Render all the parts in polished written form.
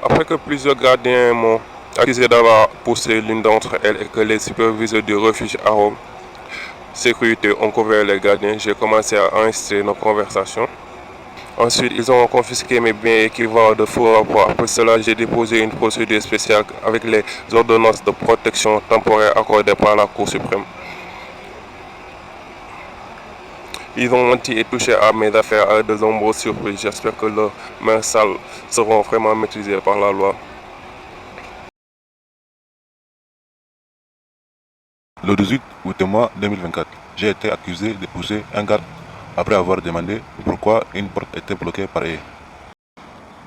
Après que plusieurs gardiens m'ont accusé d'avoir poussé l'une d'entre elles et que les superviseurs du refuge à Rome sécurité ont couvert les gardiens, j'ai commencé à enregistrer nos conversations. Ensuite, ils ont confisqué mes biens équivalents de faux rapports. Après cela, j'ai déposé une procédure spéciale avec les ordonnances de protection temporaire accordées par la Cour suprême. Ils ont menti et touché à mes affaires à de nombreuses surprises. J'espère que leurs mains sales seront vraiment maîtrisées par la loi. Le 18 août 2024, j'ai été accusé de pousser un garde après avoir demandé pourquoi une porte était bloquée par eux.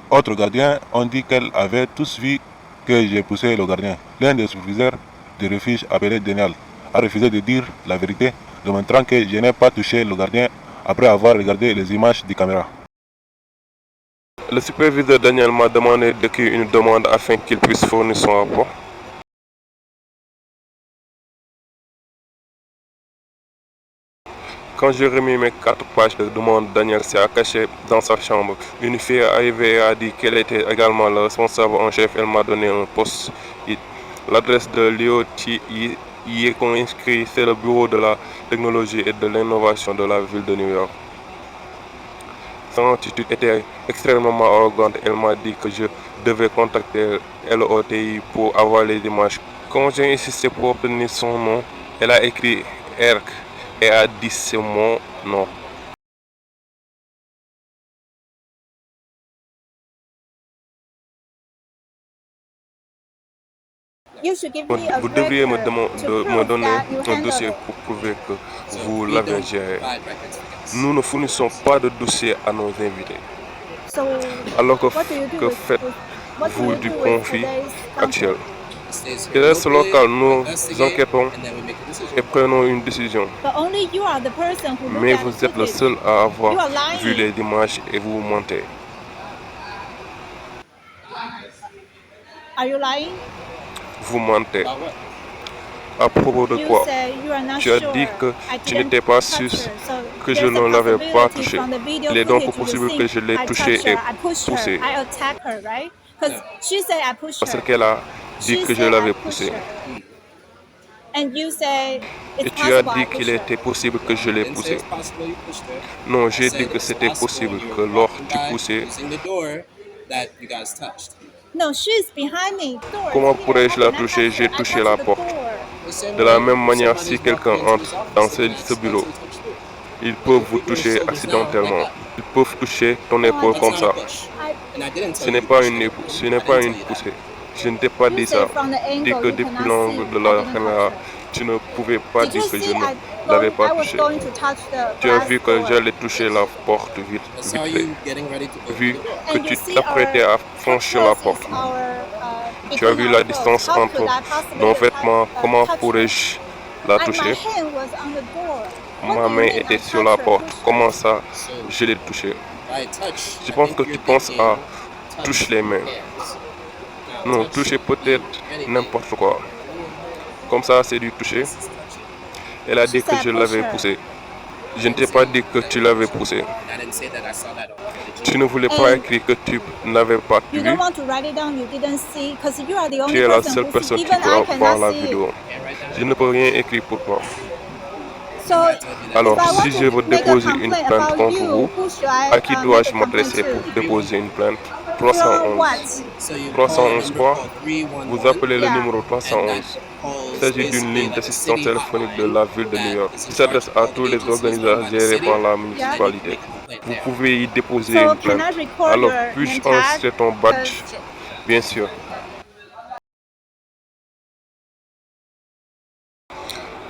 Autres gardiens ont dit qu'elles avaient tous vu que j'ai poussé le gardien. L'un des superviseurs du refuge appelé Daniel a refusé de dire la vérité, démontrant que je n'ai pas touché le gardien après avoir regardé les images des caméras. Le superviseur Daniel m'a demandé d'écrire une demande afin qu'il puisse fournir son rapport. Quand j'ai remis mes 4 pages de demande, Daniel s'est caché dans sa chambre. Une fille est arrivée et a dit qu'elle était également le responsable en chef. Elle m'a donné un post-it. L'adresse de l'IoT y est inscrit, c'est le bureau de la technologie et de l'innovation de la ville de New York. Son attitude était extrêmement arrogante. Elle m'a dit que je devais contacter LOTI pour avoir les images. Quand j'ai insisté pour obtenir son nom, elle a écrit ERC et a dit c'est mon nom. Vous devriez me donner un dossier pour prouver que vous l'avez géré. Nous ne fournissons pas de dossier à nos invités. Alors que faites-vous du conflit actuel? Il reste local, nous enquêtons et prenons une décision. Mais vous êtes le seul à avoir vu les images et vous mentez. Vous mentez. À propos de quoi? Tu as dit que tu n'étais pas sûr que je ne l'avais pas touché. Il est donc possible que je l'ai touché et poussé. Parce qu'elle a dit que je l'avais poussé. Et tu as dit qu'il était possible que je l'ai poussé. Non, j'ai dit que c'était possible que lors du poussé. Comment pourrais-je la toucher? J'ai touché la porte. De la même manière, si quelqu'un entre dans ce bureau, ils peuvent vous toucher accidentellement. Ils peuvent toucher ton épaule comme ça. Ce n'est pas une poussée. Je ne t'ai pas dit ça. Dis que depuis l'angle de la caméra, tu ne pouvais pas dire que je ne l'avais pas touché. Tu as vu que j'allais toucher la porte vite fait. Vu que tu t'apprêtais à franchir la porte. Tu as vu la distance entre nos vêtements. Comment pourrais-je la toucher? Ma main était sur la porte. Comment ça, je l'ai touché? Je pense que tu penses à toucher les mains. Non, toucher peut-être n'importe quoi. Comme ça, c'est du toucher. Elle a dit que je l'avais poussé. Je ne t'ai pas dit que tu l'avais poussé. Tu ne voulais pas écrire que tu n'avais pas vu. Tu es la seule personne qui peut voir la vidéo. Je ne peux rien écrire pour toi. Alors, si je veux déposer une plainte contre vous, à qui dois-je m'adresser pour déposer une plainte? 311. 311 quoi? Vous appelez le numéro 311. Il s'agit d'une ligne d'assistance téléphonique de la ville de New York qui s'adresse à tous les organisateurs gérés par la municipalité. Vous pouvez y déposer une plainte. Alors, puis-je enregistrer ton badge? Bien sûr.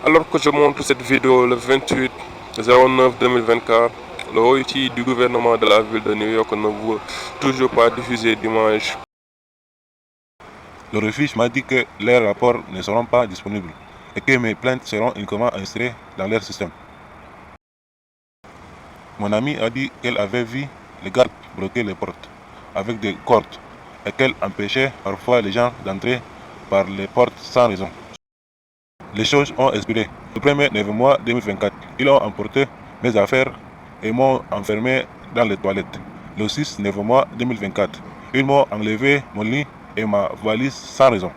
Alors que je montre cette vidéo le 28/09/2024, le OIT du gouvernement de la ville de New York ne veut toujours pas diffuser d'images. Le refuge m'a dit que leurs rapports ne seront pas disponibles et que mes plaintes seront uniquement enregistrées dans leur système. Mon amie a dit qu'elle avait vu les gardes bloquer les portes avec des cordes et qu'elle empêchait parfois les gens d'entrer par les portes sans raison. Les choses ont expiré. Le 1er novembre 2024, ils ont emporté mes affaires et m'ont enfermé dans les toilettes. Le 6 novembre 2024, Ils m'ont enlevé mon lit et ma valise sans raison.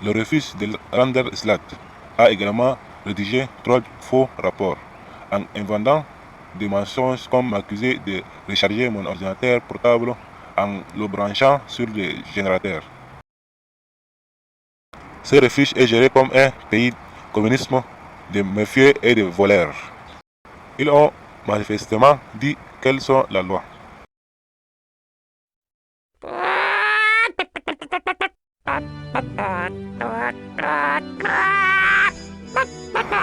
Le refuge de Randerslat a également rédigé 3 faux rapports en inventant des mensonges comme m'accuser de recharger mon ordinateur portable en le branchant sur le générateur. Ce refuge est géré comme un pays communiste de mafieux et de voleurs. Ils ont manifestement dit quelles sont la loi.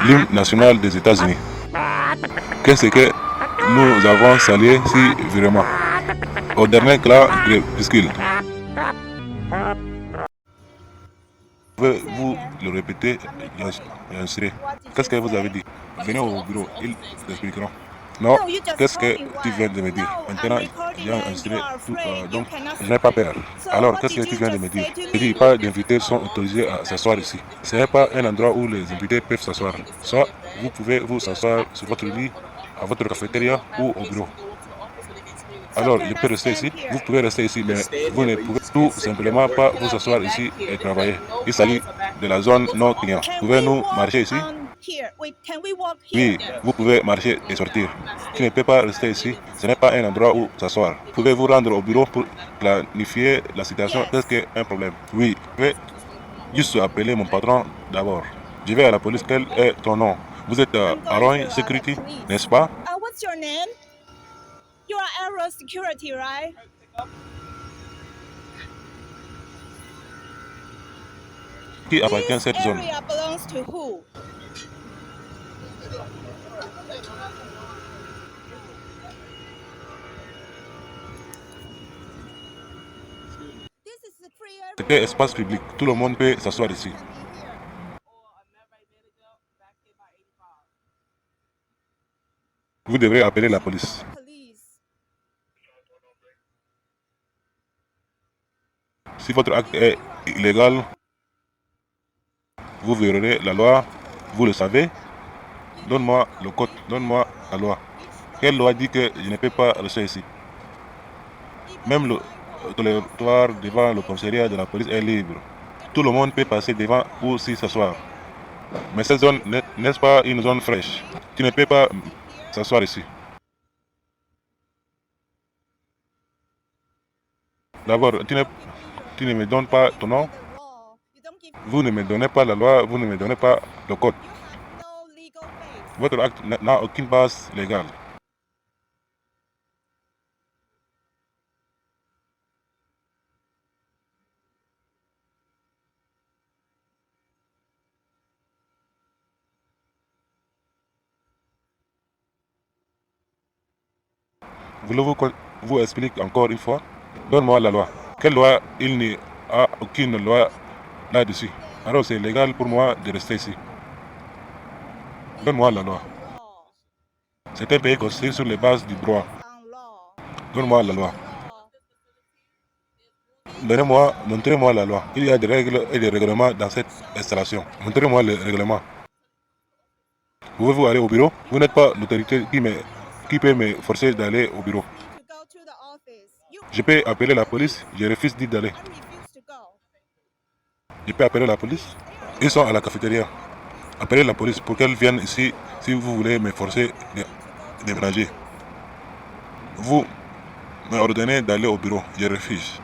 L'hymne national des États-Unis. Qu'est-ce que nous avons salué si vraiment au dernier clap crépuscule. Pouvez-vous le répéter, Yansire? Qu'est-ce que vous avez dit? Venez au bureau, ils expliqueront. Non, qu'est-ce que tu viens de me dire? Maintenant, j'ai enregistré tout, donc je n'ai pas peur. Alors, qu'est-ce que tu viens de me dire? Je dis pas d'invités sont autorisés à s'asseoir ici. Ce n'est pas un endroit où les invités peuvent s'asseoir. Soit vous pouvez vous asseoir sur votre lit, à votre cafétéria ou au bureau. Alors, je peux rester ici? Vous pouvez rester ici, mais vous ne pouvez tout simplement pas vous asseoir ici et travailler. Il s'agit de la zone non client. Pouvez-nous marcher ici? Oui, vous pouvez marcher et sortir. Tu ne peux pas rester ici. Ce n'est pas un endroit où s'asseoir. Pouvez-vous rendre au bureau pour planifier la situation? Est-ce qu'un problème? Oui, je vais juste appeler mon patron d'abord. Je vais à la police. Quel est ton nom? Vous êtes Aroy Security, n'est-ce pas? What's your name? You are Aero Security, right? Qui appartient à cette zone? Area belongs to who? C'est un espace public. Tout le monde peut s'asseoir ici. Vous devrez appeler la police. Si votre acte est illégal, vous violerez la loi. Vous le savez. Donne-moi le code. Donne-moi la loi. Quelle loi dit que je ne peux pas rester ici? Même le territoire devant le commissariat de la police est libre. Tout le monde peut passer devant ou s'y s'asseoir. Mais cette zone n'est-ce pas une zone fraîche? Tu ne peux pas s'asseoir ici. D'abord, tu ne me donnes pas ton nom. Vous ne me donnez pas la loi, vous ne me donnez pas le code. Votre acte n'a aucune base légale. Voulez-vous que vous explique encore une fois? Donne-moi la loi. Quelle loi? Il n'y a aucune loi là-dessus. Alors c'est légal pour moi de rester ici. Donne-moi la loi. C'est un pays construit sur les bases du droit. Donne-moi la loi. Donnez-moi, montrez-moi la loi. Il y a des règles et des règlements dans cette installation. Montrez-moi le règlement. Pouvez-vous aller au bureau? Vous n'êtes pas l'autorité qui peut me forcer d'aller au bureau. Je peux appeler la police, je refuse d'y aller. Je peux appeler la police? Ils sont à la cafétéria. Appelez la police pour qu'elle vienne ici si vous voulez me forcer de déménager. Vous me ordonnez d'aller au bureau, je refuse.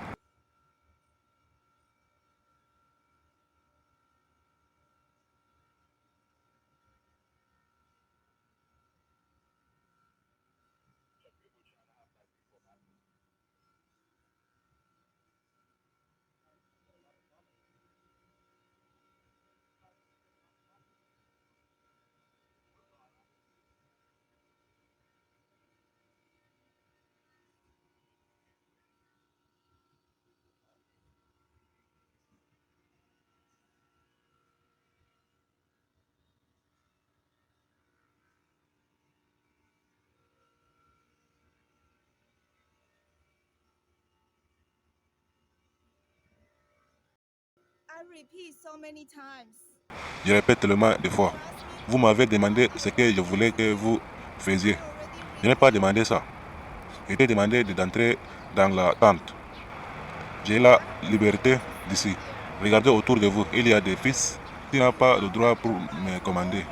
Je répète tellement de fois. Vous m'avez demandé ce que je voulais que vous faisiez. Je n'ai pas demandé ça. était demandé d'entrer dans la tente. J'ai la liberté d'ici. Regardez autour de vous, il y a des fils qui n'ont pas le droit pour me commander.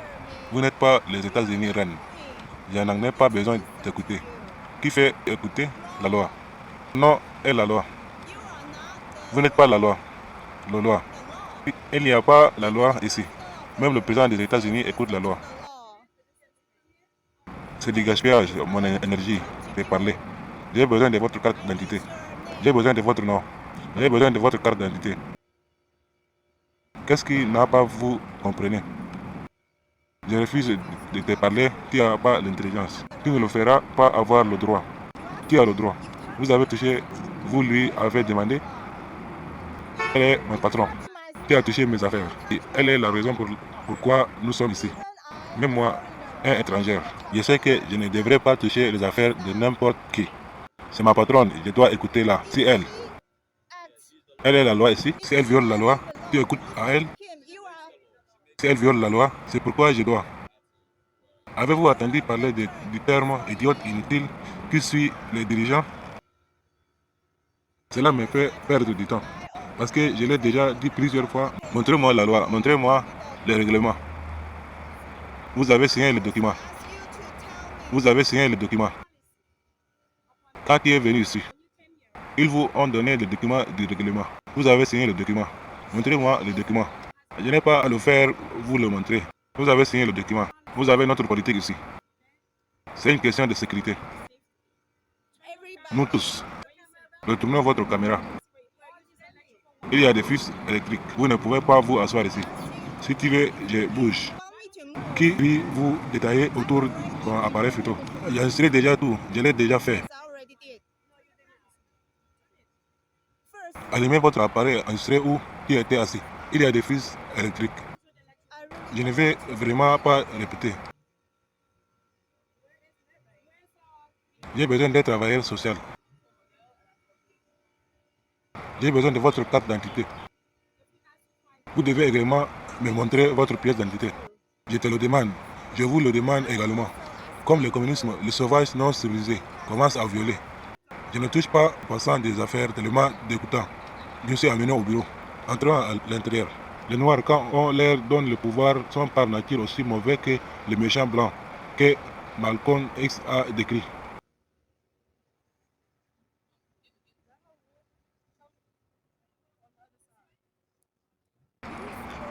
Vous n'êtes pas les États-Unis, reine. Je n'en ai pas besoin d'écouter. Qui fait écouter la loi? Non, est la loi. Vous n'êtes pas la loi. La loi. Il n'y a pas la loi ici. Même le président des États-Unis écoute la loi. C'est du gaspillage, mon énergie, de parler. J'ai besoin de votre carte d'identité. J'ai besoin de votre nom. J'ai besoin de votre carte d'identité. Qu'est-ce qui n'a pas vous comprenez? Je refuse de te parler, tu n'as pas l'intelligence. Tu ne le feras pas avoir le droit. Qui a le droit? Vous avez touché, vous lui avez demandé. Elle est mon patron. Tu as touché mes affaires. Et elle est la raison pourquoi nous sommes ici. Même moi, un étranger. Je sais que je ne devrais pas toucher les affaires de n'importe qui. C'est ma patronne, je dois écouter là. Si elle est la loi ici, si elle viole la loi, tu écoutes à elle. Si elle viole la loi, c'est pourquoi je dois. Avez-vous entendu parler du terme idiote inutile qui suit les dirigeants? Cela me fait perdre du temps. Parce que je l'ai déjà dit plusieurs fois. Montrez-moi la loi, montrez-moi le règlement. Vous avez signé le document. Vous avez signé le document. Quand tu es venu ici, ils vous ont donné le document du règlement. Vous avez signé le document. Montrez-moi le document. Je n'ai pas à le faire, vous le montrer. Vous avez signé le document. Vous avez notre politique ici. C'est une question de sécurité. Nous tous, retournez votre caméra. Il y a des fils électriques. Vous ne pouvez pas vous asseoir ici. Si tu veux, je bouge. Qui puis vous détailler autour de ton appareil photo? J'enregistrerai déjà tout. Je l'ai déjà fait. Allumez votre appareil enregistré où tu étais assis. Il y a des fils électriques. Je ne vais vraiment pas répéter. J'ai besoin d'un travailleur social. J'ai besoin de votre carte d'identité. Vous devez également me montrer votre pièce d'identité. Je te le demande. Je vous le demande également. Comme le communisme, les sauvages non civilisés commencent à violer. Je ne touche pas aux passants des affaires tellement dégoûtant. Je suis amené au bureau. Entrons à l'intérieur. Les noirs, quand on leur donne le pouvoir, sont par nature aussi mauvais que les méchants blancs, que Malcolm X a décrit.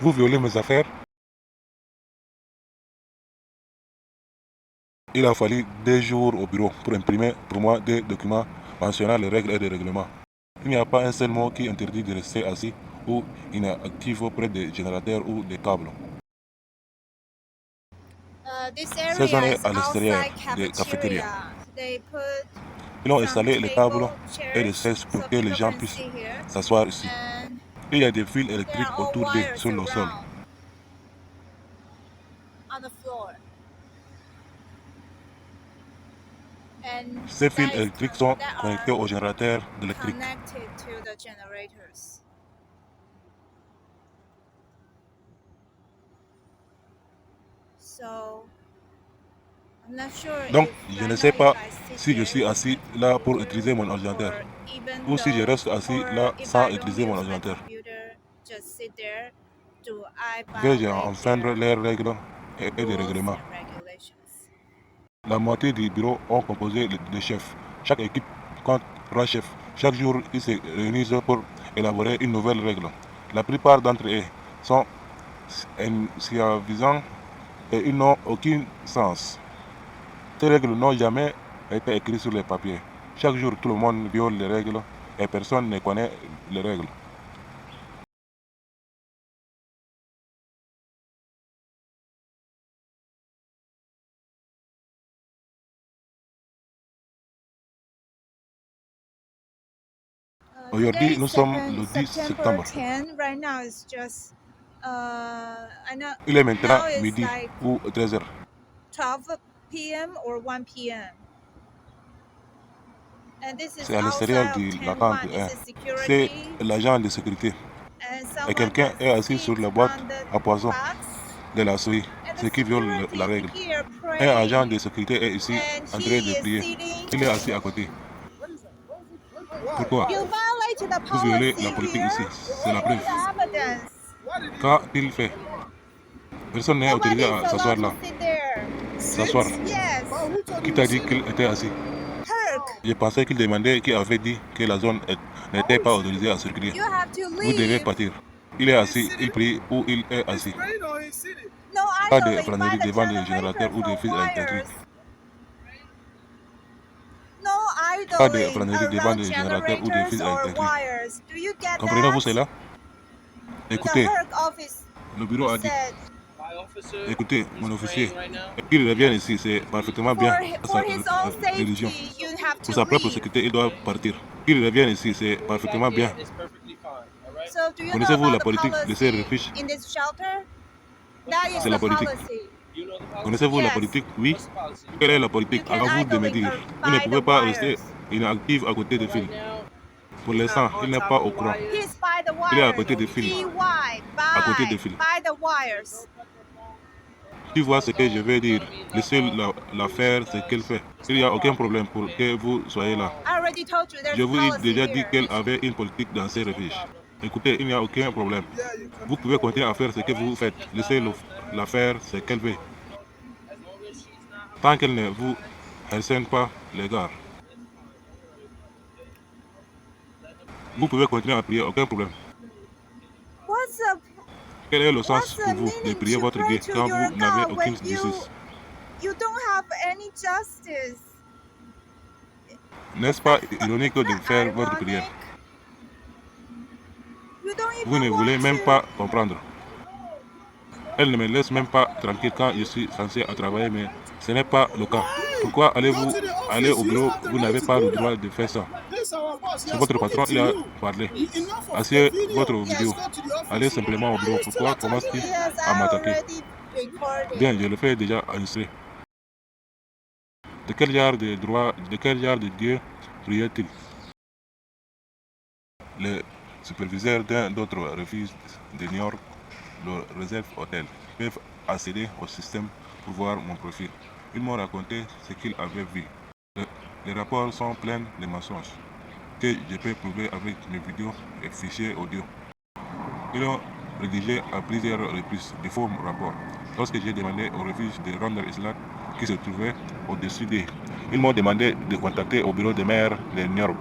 Vous violez mes affaires. Il a fallu 2 jours au bureau pour imprimer pour moi des documents mentionnant les règles et les règlements. Il n'y a pas un seul mot qui interdit de rester assis ou inactif auprès des générateurs ou des câbles. Cette zone est à l'extérieur des cafétérias. Ils ont installé les tables et les chaises pour que les gens puissent s'asseoir ici. Il y a des fils électriques autour d'eux sur le sol. Ces fils électriques sont connectés aux générateurs électriques. Donc, je ne sais pas si je suis assis là pour utiliser mon ordinateur ou si je reste assis là sans utiliser mon ordinateur. Vais-je enfreindre les règles et les règlements? La moitié du bureau ont composé de chefs. Chaque équipe compte 3 chefs. Chaque jour, ils se réunissent pour élaborer une nouvelle règle. La plupart d'entre eux sont insuffisants et ils n'ont aucun sens. Ces règles n'ont jamais été écrites sur les papiers. Chaque jour, tout le monde viole les règles et personne ne connaît les règles. Aujourd'hui, nous sommes le 10 septembre. Il est maintenant midi ou 13h. 12 p.m. or 1 p.m. C'est à l'extérieur de la tente. C'est l'agent de sécurité. Et quelqu'un est assis sur la boîte à poison de la souris, ce qui viole la règle. Un agent praying. de sécurité est ici And en train de he is prier. sitting. Il est assis à côté. Pourquoi? You violated the Vous violez policy la politique here. ici. C'est la preuve. Where's the evidence? Qu'a-t-il fait? Personne n'est autorisé Nobody is à s'asseoir allowed là. to sit there. S'asseoir. Yes. Qui t'a dit qu'il était assis? Kirk, Je pensais qu'il demandait, qu'il avait dit que la zone n'était pas autorisée à circuler. you have to Vous devez leave. partir. Il est assis, il prie ou il est assis. No Pas de idling by flânerie the devant des générateurs generators ou des or fils électriques. wires. No Pas de idling flânerie devant around des générateurs ou des fils generators or électriques. wires. Do you get Comprenez-vous that? cela? The Écoutez, Herc office le bureau a dit, said écoutez, mon officier, qu'il revienne ici, c'est parfaitement bien à for sa his own religion. safety, you have Pour to sa propre leave. sécurité, il doit partir. Qu'il revienne ici, c'est parfaitement bien. So do you know Connaissez-vous la about the politique de ces policy refuges? in this shelter? That is C'est la the politique. policy. Connaissez-vous la Yes. politique? Oui. Quelle est la politique? You can Avant vous de me idling dire, vous ne by pouvez the pas rester wires. inactif à côté des fils. Pour l'instant, il n'est pas au courant. He's by the Il est à wires. côté des fils. EY, À côté des fils. by the wires. Tu vois ce que je veux dire. Laissez-la faire ce qu'elle fait. Il n'y a aucun problème pour que vous soyez là. I already told you there's Je a vous ai policy déjà dit here. qu'elle avait une politique dans ces refuges. Écoutez, il n'y a aucun problème. Vous pouvez continuer à faire ce que vous faites. Laissez-la faire ce qu'elle veut. Tant qu'elle ne vous harcèle pas, les gars. Vous pouvez continuer à prier, aucun problème. What's the Quel est le What's sens the pour vous de meaning prier to votre pray Dieu to quand your vous n'avez God aucune when justice? you don't have any justice? N'est-ce pas ironique de Isn't faire that votre prière? ironic? You don't Vous ne even voulez want même to. pas comprendre. Elle ne me laisse même pas tranquille quand je suis censé à travailler, mais ce n'est pas le cas. Pourquoi allez-vous aller au bureau? Vous n'avez pas le droit de faire ça. C'est votre patron, il a parlé. Asseyez votre vidéo. Allez simplement au bureau. Pourquoi commence-t-il Yes, à I m'attaquer? already recorded. Bien, je le fais déjà enregistré. De quel genre de droit, de quel genre de Dieu priait-il? Le superviseur d'un autre refuge de New York, le Reserve Hotel, peuvent accéder au système pour voir mon profil. Ils m'ont raconté ce qu'ils avaient vu. Les rapports sont pleins de mensonges que je peux prouver avec mes vidéos et fichiers audio. Ils ont rédigé à plusieurs reprises de faux rapports. Lorsque j'ai demandé au refuge de Randall Island qui se trouvait au-dessus d'eux, ils m'ont demandé de contacter au bureau de maire de New York.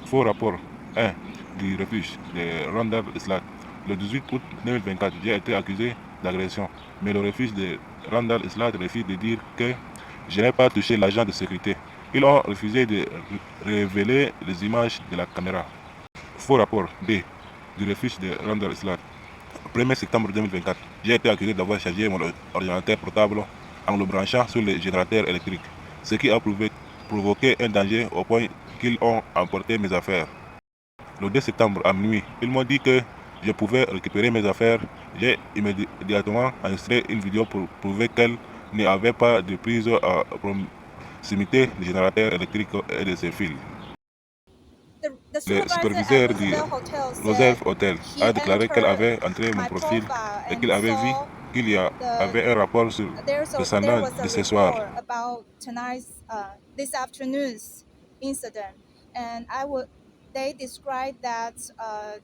Faux rapport 1 du refuge de Randall Island. Le 18 août 2024, j'ai été accusé d'agression, mais le refuge de Randall Island refuse de dire que je n'ai pas touché l'agent de sécurité. Ils ont refusé de révéler les images de la caméra. Faux rapport B du refuge de Randall Island. 1er septembre 2024, j'ai été accusé d'avoir chargé mon ordinateur portable en le branchant sur le générateur électrique, ce qui a provoqué un danger au point qu'ils ont emporté mes affaires. Le 2 septembre à minuit, ils m'ont dit que je pouvais récupérer mes affaires. J'ai immédiatement enregistré une vidéo pour prouver qu'elle n'y avait pas de prise à proximité du générateur électrique et de ses fils. The Le supervisor superviseur at du Roosevelt Hotel Roosevelt said Hotel he a déclaré qu'elle entered avait entré mon my profil profile et and qu'il avait vu saw qu'il y avait un rapport sur there descendant was de a ce soir. report about this afternoon's incident, and they described that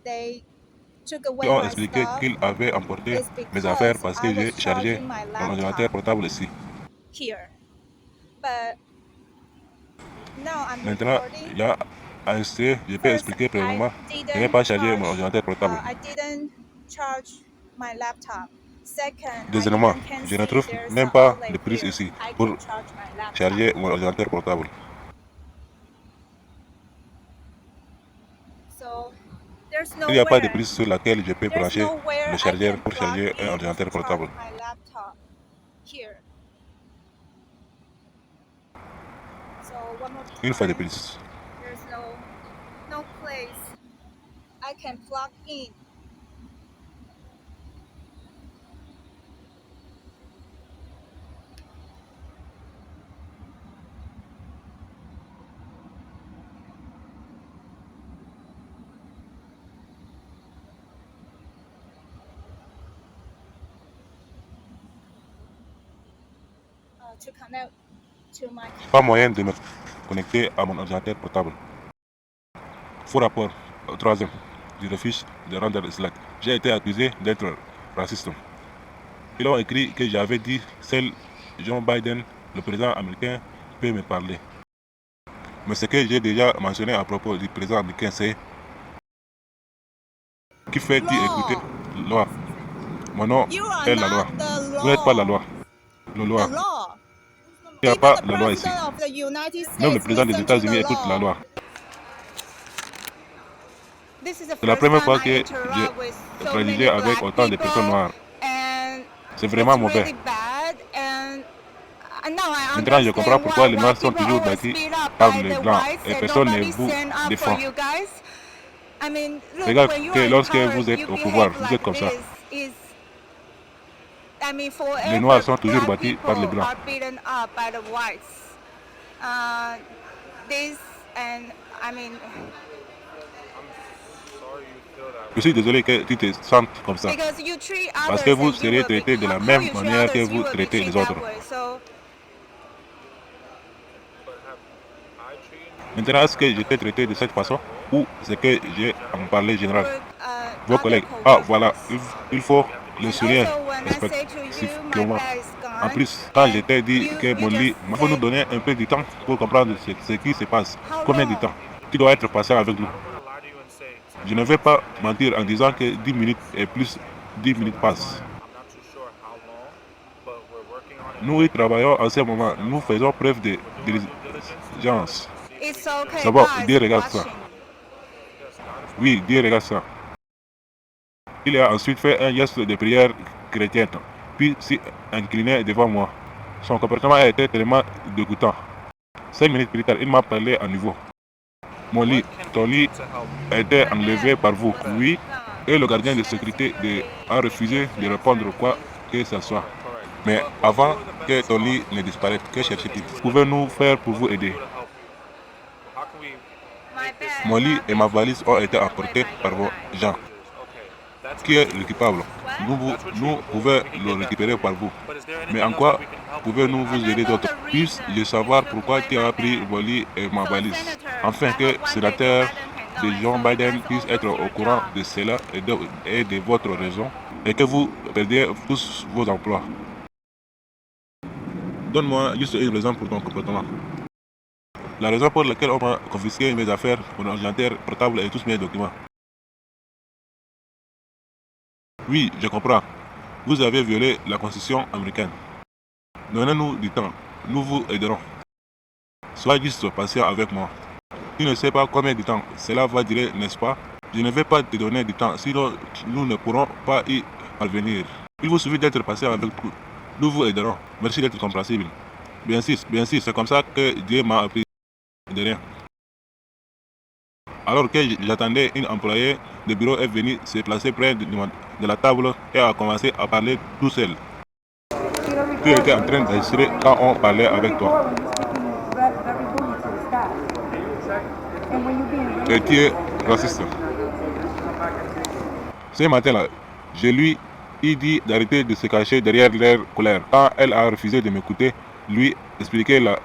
they took Ils away ont my expliqué stuff qu'ils avaient emporté is mes affaires because parce que I j'ai was chargé charging my mon ordinateur laptop portable ici. here. But now I'm Maintenant, recording. il y a enregistré, je peux First, expliquer brièvement. I Je n'ai pas didn't chargé mon charge. ordinateur portable. I didn't charge my laptop. Second, I Deuxièmement, even can je ne see trouve there's même an pas outlet de prise here. ici I pour can charge my laptop. charger mon ordinateur portable. So there's Il n'y a pas de nowhere. prise sur laquelle je peux There's brancher nowhere le I chargeur can pour plug charger un in ordinateur to charge portable. my laptop here. So one more Une fois de time, plus. there's no place I can plug in. to connect to my. Pas moyen de me connecter à mon ordinateur portable. Faux rapport. Troisième, je refuse de rendre Slack. J'ai été accusé d'être raciste. Ils ont écrit que j'avais dit seul Joe Biden, le président américain, peut me parler. Mais ce que j'ai déjà mentionné à propos du président américain, c'est qui fait-il écouter la loi? Mon nom est la loi. Vous n'êtes pas la loi. La loi. Il n'y a pas la loi ici. Même le président des États-Unis écoute la loi. C'est la première fois que j'ai rédigé avec autant de personnes noires. C'est vraiment mauvais. Maintenant, je comprends pourquoi les noirs sont toujours battus par les blancs et personne ne vous défend. Regarde que lorsque vous êtes au pouvoir, vous êtes comme ça. Les noirs sont toujours battus par les blancs. Je suis désolé que tu te sentes comme ça. Parce que vous serez traité de la même manière que vous traitez les autres. Maintenant, est-ce que j'étais traité de cette façon ou c'est que j'ai en parlé général? Vos collègues, ah voilà, il faut le sourire respectivement. En plus, quand j'étais dit que mon lit, il faut nous donner un peu de temps pour comprendre ce qui se passe. Combien de temps? Tu dois être patient avec nous. Je ne vais pas mentir en disant que 10 minutes et plus 10 minutes passent. Nous y travaillons en ce moment. Nous faisons preuve de diligence. C'est bon, Dieu regarde ça. Oui, Dieu regarde ça. Il a ensuite fait un geste de prière chrétienne, puis s'est incliné devant moi. Son comportement a été tellement dégoûtant. 5 minutes plus tard, il m'a parlé à nouveau. Mon lit, ton lit a été enlevé par vous, oui, et le gardien de sécurité a refusé de répondre quoi que ce soit. Mais avant que ton lit ne disparaisse, que cherche-t-il? Pouvez-nous faire pour vous aider? Mon lit et ma valise ont été emportés par vos gens. Qui est le coupable? Nous pouvons le récupérer par vous. Mais en quoi pouvez-nous vous aider d'autres? Puis-je savoir pourquoi tu as pris vos lits et ma valise? Afin que le sénateur de Joe Biden puisse être au courant de cela et de votre raison, et que vous perdiez tous vos emplois. Donne-moi juste une raison pour ton comportement. La raison pour laquelle on m'a confisqué mes affaires, mon ordinateur portable et tous mes documents. Oui, je comprends. Vous avez violé la Constitution américaine. Donnez-nous du temps. Nous vous aiderons. Sois juste patient avec moi. Tu ne sais pas combien de temps cela va durer, n'est-ce pas? Je ne vais pas te donner du temps, sinon nous ne pourrons pas y parvenir. Il vous suffit d'être patient avec nous. Nous vous aiderons. Merci d'être compréhensible. Bien sûr, c'est comme ça que Dieu m'a appris de rien. Alors que j'attendais, une employée de bureau est venue se placer près de la table et a commencé à parler tout seul. Tu étais en train d'enregistrer quand on parlait avec toi. Et tu es raciste. Ce matin-là, je lui ai dit d'arrêter de se cacher derrière leur colère. Quand elle a refusé de m'écouter, lui expliquer la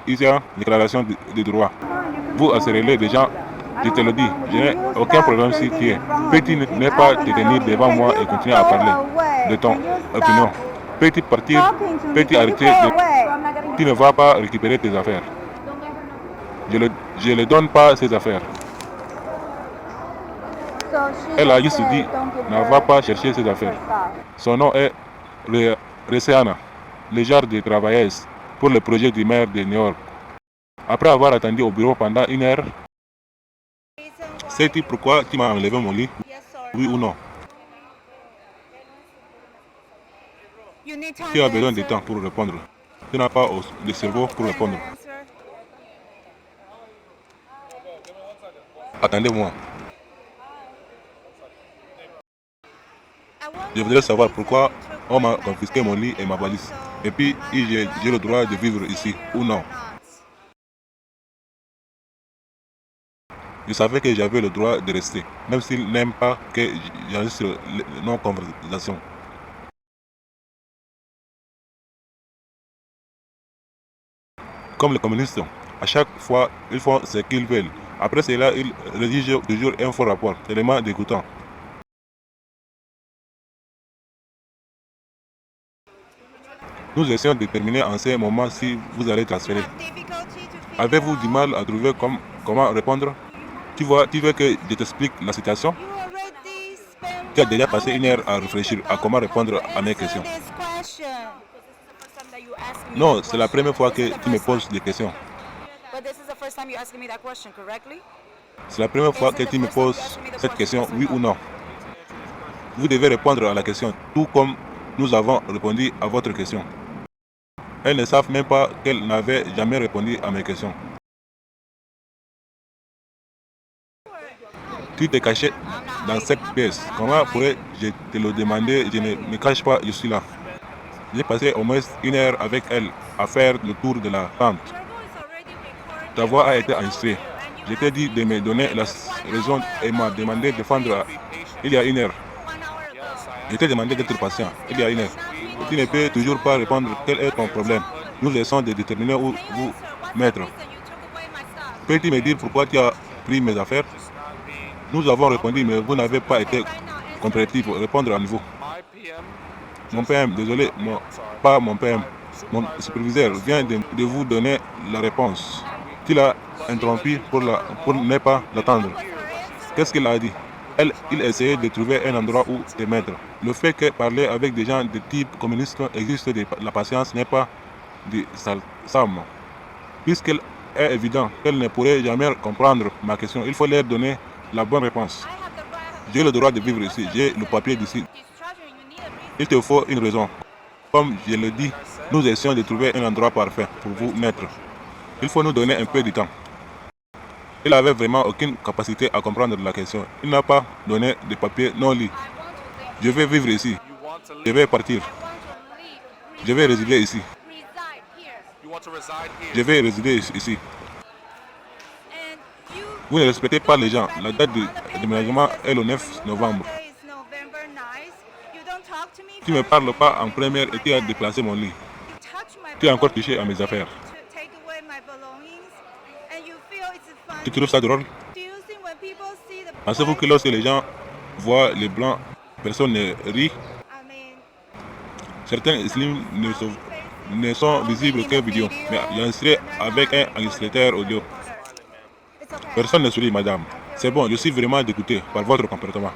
déclaration des droits. Vous assurez des gens, je te le dis, je n'ai aucun problème si tu es. Peux-tu ne pas te tenir devant moi et continuer à parler de ton opinion? Peux-tu partir? Peux-tu arrêter de... Tu ne vas pas récupérer tes affaires. Je ne donne pas ces affaires. Elle a juste dit, ne va pas chercher ses affaires. Son nom est Receana, le genre de travailleuse pour le projet du maire de New York. Après avoir attendu au bureau pendant 1 heure, sais-tu pourquoi tu m'as enlevé mon lit? Oui ou non? Tu as besoin de temps pour répondre. Tu n'as pas de cerveau pour répondre. Attendez-moi. Je voudrais savoir pourquoi on m'a confisqué mon lit et ma valise. Et puis, j'ai le droit de vivre ici ou non. Je savais que j'avais le droit de rester, même s'il n'aime pas que j'enregistre nos conversations. comme les communistes. À chaque fois, ils font ce qu'ils veulent. Après cela, ils rédigent toujours un faux rapport, tellement dégoûtant. Nous essayons de déterminer en ce moment si vous allez transférer. Avez-vous du mal à trouver comment répondre? Tu veux que je t'explique la situation? Tu as déjà passé une heure à réfléchir à comment répondre à mes questions. Non, c'est la première fois que tu me poses des questions. C'est la première fois que tu me poses cette question, oui ou non. Vous devez répondre à la question, tout comme nous avons répondu à votre question. Elles ne savent même pas qu'elles n'avaient jamais répondu à mes questions. Tu te cachais dans cette pièce. Comment pourrais-je te le demander? Je ne me cache pas, je suis là. J'ai passé au moins une heure avec elle à faire le tour de la tente. Ta voix a été enregistrée. Je t'ai dit de me donner la raison et m'a demandé de défendre il y a une heure. Je t'ai demandé d'être patient il y a une heure. Et tu ne peux toujours pas répondre quel est ton problème. Nous essayons de déterminer où vous mettre. Peux-tu me dire pourquoi tu as pris mes affaires? Nous avons répondu, mais vous n'avez pas été compréhensif. Répondre à nouveau. Mon PM, désolé, pas mon PM. Mon superviseur vient de vous donner la réponse. Tu l'as interrompu pour ne pas l'attendre. Qu'est-ce qu'il a dit? Il essayait de trouver un endroit où te mettre. Le fait que parler avec des gens de type communiste existe de la patience n'est pas du salsam. Puisqu'il est évident qu'elle ne pourrait jamais comprendre ma question, il faut leur donner la bonne réponse. J'ai le droit de vivre ici, j'ai le papier d'ici. Il te faut une raison. Comme je le dis, nous essayons de trouver un endroit parfait pour vous mettre. Il faut nous donner un peu de temps. Il n'avait vraiment aucune capacité à comprendre la question. Il n'a pas donné de papier non lu. Je vais vivre ici. Je vais partir. Je vais résider ici. Je vais résider ici. Vous ne respectez pas les gens. La date de déménagement est le 9 novembre. Tu ne me parles pas en première et tu as déplacé mon lit. Tu as encore touché à mes affaires. Tu trouves ça drôle? Pensez-vous que lorsque les gens voient les blancs, personne ne rit? Certains slims ne sont visibles que vidéo, mais enregistrés avec un enregistrateur audio. Personne ne sourit, madame. C'est bon, je suis vraiment dégoûté par votre comportement.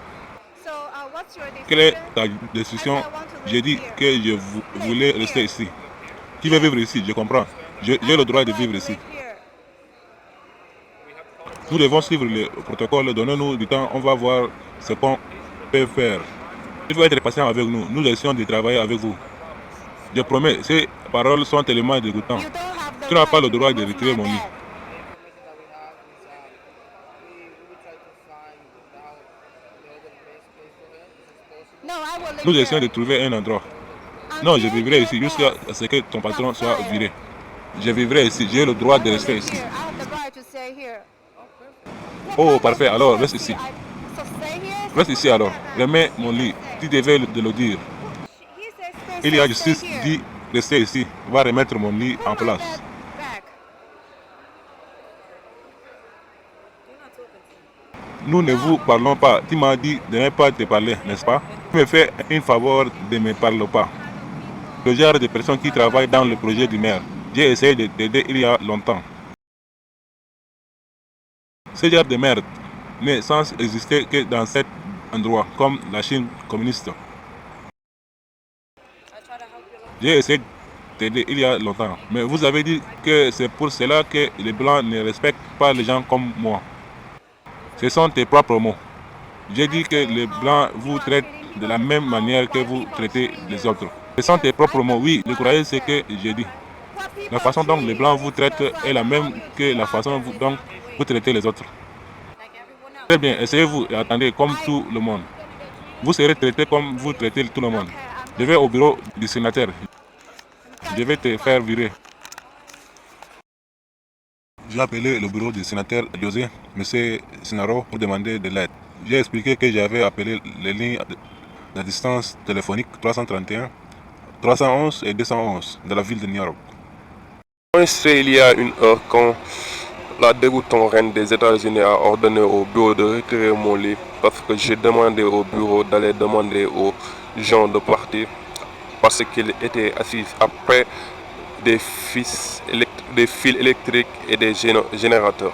Quelle est ta décision? J'ai dit que je voulais rester ici. Tu veux vivre ici, je comprends. J'ai le droit de vivre ici. Nous devons suivre le protocole, donnez-nous du temps, on va voir ce qu'on peut faire. Il faut être patient avec nous, nous essayons de travailler avec vous. Je promets, ces paroles sont tellement dégoûtantes. Tu n'as pas le droit de retirer mon lit. Nous essayons de trouver un endroit. Non, je vivrai ici jusqu'à ce que ton patron soit viré. Je vivrai ici, j'ai le droit de rester ici. Oh, parfait, alors reste ici. Reste ici alors. Remets mon lit. Tu devais le dire. Il y a justice, dit rester ici. Va remettre mon lit en place. Nous ne vous parlons pas. Tu m'as dit de ne pas te parler, n'est-ce pas? Tu me fais une faveur de ne me parler pas. Le genre de personne qui travaille dans le projet du maire. J'ai essayé de t'aider il y a longtemps. Ce genre de merde n'est censé exister que dans cet endroit, comme la Chine communiste. J'ai essayé de t'aider il y a longtemps, mais vous avez dit que c'est pour cela que les Blancs ne respectent pas les gens comme moi. Ce sont tes propres mots. J'ai dit que les Blancs vous traitent de la même manière que vous traitez les autres. Ce sont tes propres mots, oui, vous croyez ce que j'ai dit. La façon dont les Blancs vous traitent est la même que la façon dont vous traitez les autres. Très bien, essayez-vous et attendez comme tout le monde. Vous serez traité comme vous traitez tout le monde. Je vais au bureau du sénateur. Je vais te faire virer. J'ai appelé le bureau du sénateur José, M. Sinaro, pour demander de l'aide. J'ai expliqué que j'avais appelé les lignes de distance téléphonique 331, 311 et 211 de la ville de New York. Enregistré il y a une heure quand la dégoûtante reine des États-Unis a ordonné au bureau de retirer mon livre parce que j'ai demandé au bureau d'aller demander aux gens de partir parce qu'ils étaient assis après des fils électriques et des générateurs.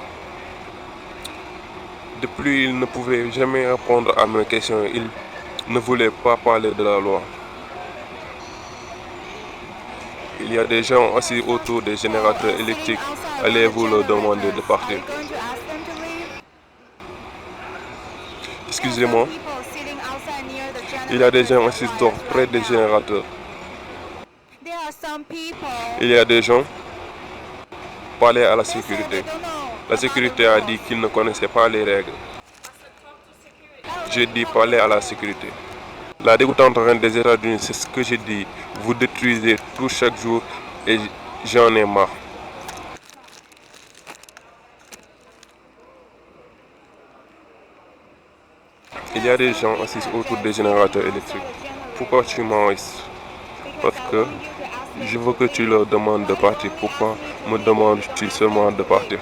Depuis, ils ne pouvaient jamais répondre à mes questions. Ils ne voulaient pas parler de la loi. Il y a des gens assis autour des générateurs électriques. Allez-vous leur demander de partir? Excusez-moi. Il y a des gens assis dehors près des générateurs. Il y a des gens parler à la sécurité. La sécurité a dit qu'ils ne connaissaient pas les règles. J'ai dit parler à la sécurité. La dégoûtante reine des États-Unis, c'est ce que j'ai dit. Vous détruisez tout chaque jour et j'en ai marre. Il y a des gens assis autour des générateurs électriques. Pourquoi tu m'enregistres? Parce que je veux que tu leur demandes de partir. Pourquoi me demandes-tu seulement de partir?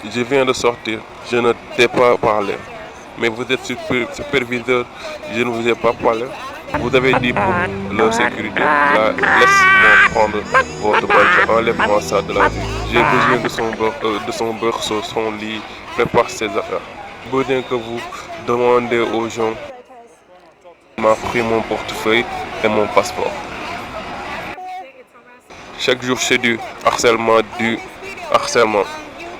Je viens de sortir, je ne t'ai pas parlé. Mais vous êtes superviseur, je ne vous ai pas parlé. Vous avez dit pour leur sécurité. Là, laisse-moi prendre votre badge, enlève-moi ça de la vie. J'ai besoin de son berceau, son lit, prépare ses affaires. J'ai besoin que vous demandez aux gens. Il m'a pris mon portefeuille et mon passeport. Chaque jour, c'est du harcèlement,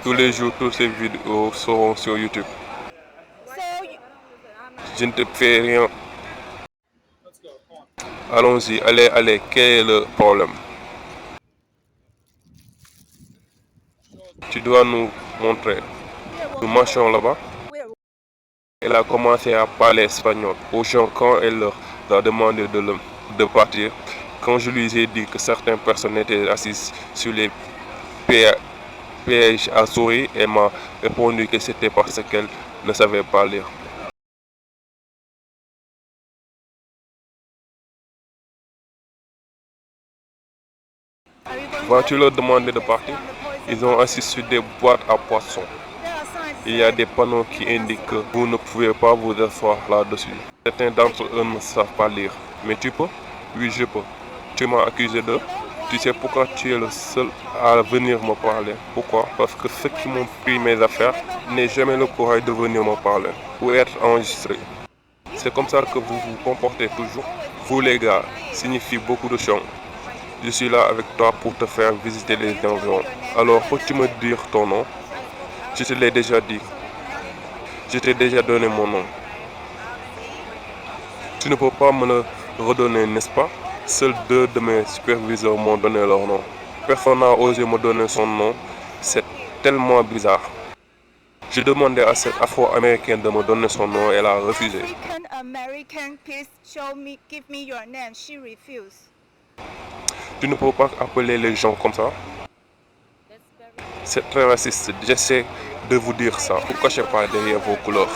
Tous les jours, toutes ces vidéos seront sur YouTube. Je ne te fais rien. Allons-y, allez, quel est le problème? Tu dois nous montrer. Nous marchons là-bas. Elle a commencé à parler espagnol aux gens quand elle leur a demandé de partir. Quand je lui ai dit que certaines personnes étaient assises sur les pièges à souris, elle m'a répondu que c'était parce qu'elle ne savait pas lire. Vas-tu leur demander de partir? Ils ont assis sur des boîtes à poissons. Il y a des panneaux qui indiquent que vous ne pouvez pas vous asseoir là-dessus. Certains d'entre eux ne savent pas lire. Mais tu peux? Oui, je peux. Tu m'as accusé de... Tu sais pourquoi tu es le seul à venir me parler? Pourquoi? Parce que ceux qui m'ont pris mes affaires n'ont jamais le courage de venir me parler ou être enregistrés. C'est comme ça que vous vous comportez toujours. Vous les gars, signifie beaucoup de choses. Je suis là avec toi pour te faire visiter les environs. Alors, peux-tu me dire ton nom? Je te l'ai déjà dit. Je t'ai déjà donné mon nom. Tu ne peux pas me le redonner, n'est-ce pas? Seuls 2 de mes superviseurs m'ont donné leur nom. Personne n'a osé me donner son nom. C'est tellement bizarre. J'ai demandé à cette Afro-Américaine de me donner son nom, elle a refusé. Tu ne peux pas appeler les gens comme ça. C'est très raciste. J'essaie de vous dire ça. Ne vous cachez pas derrière vos couleurs.